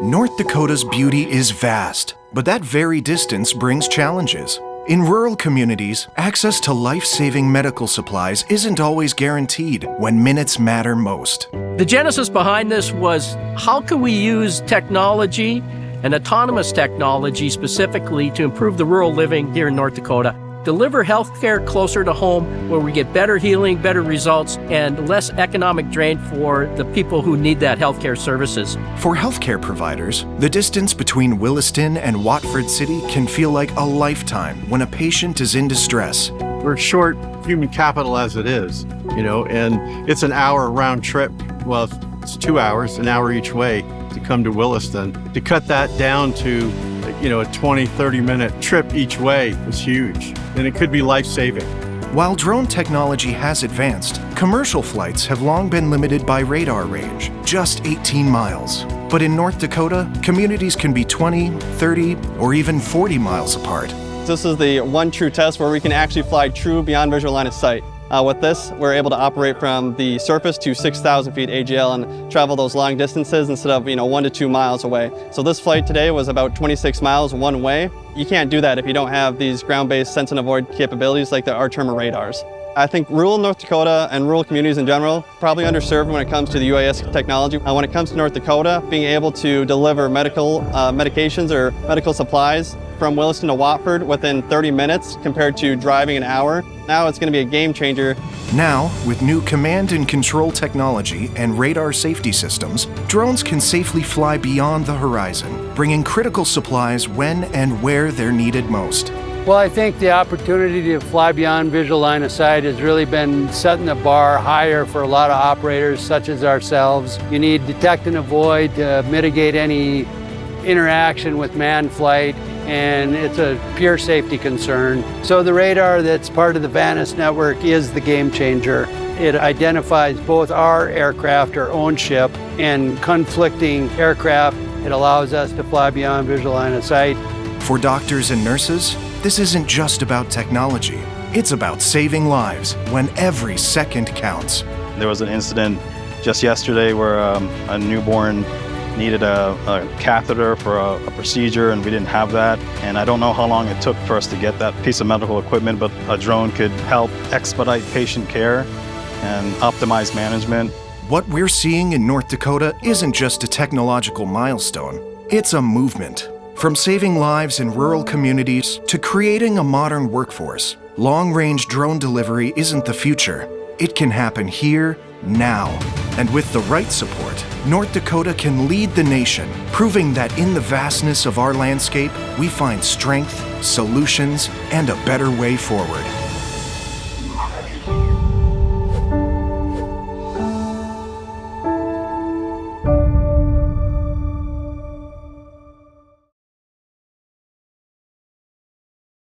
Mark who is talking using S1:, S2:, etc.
S1: North Dakota's beauty is vast, but that very distance brings challenges. In rural communities, access to life-saving medical supplies isn't always guaranteed when minutes matter most.
S2: The genesis behind this was, how can we use technology and autonomous technology specifically to improve the rural living here in North Dakota? Deliver healthcare closer to home where we get better healing, better results, and less economic drain for the people who need that healthcare services.
S1: For healthcare providers, the distance between Williston and Watford City can feel like a lifetime when a patient is in distress.
S3: We're short human capital as it is, and it's an hour round trip. Well, it's 2 hours, an hour each way to come to Williston. To cut that down to a 20, 30-minute trip each way is huge, and it could be life-saving.
S1: While drone technology has advanced, commercial flights have long been limited by radar range, just 18 miles. But in North Dakota, communities can be 20, 30, or even 40 miles apart.
S4: This is the one true test where we can actually fly true beyond visual line of sight. With this, we're able to operate from the surface to 6,000 feet AGL and travel those long distances instead of 1 to 2 miles away. So this flight today was about 26 miles one way. You can't do that if you don't have these ground-based sense and avoid capabilities like the Arterma radars. I think rural North Dakota and rural communities in general probably underserved when it comes to the UAS technology. When it comes to North Dakota, being able to deliver medical medications or medical supplies from Williston to Watford within 30 minutes compared to driving an hour, now it's going to be a game changer.
S1: Now, with new command and control technology and radar safety systems, drones can safely fly beyond the horizon, bringing critical supplies when and where they're needed most.
S5: Well, I think the opportunity to fly beyond visual line of sight has really been setting the bar higher for a lot of operators such as ourselves. You need detect and avoid to mitigate any interaction with manned flight, and it's a pure safety concern. So the radar that's part of the VANUS network is the game changer. It identifies both our aircraft, our own ship, and conflicting aircraft. It allows us to fly beyond visual line of sight.
S1: For doctors and nurses, this isn't just about technology. It's about saving lives when every second counts.
S6: There was an incident just yesterday where a newborn needed a catheter for a procedure, and we didn't have that. And I don't know how long it took for us to get that piece of medical equipment, but a drone could help expedite patient care and optimize management.
S1: What we're seeing in North Dakota isn't just a technological milestone. It's a movement. From saving lives in rural communities to creating a modern workforce, long-range drone delivery isn't the future. It can happen here, now. And with the right support, North Dakota can lead the nation, proving that in the vastness of our landscape, we find strength, solutions, and a better way forward.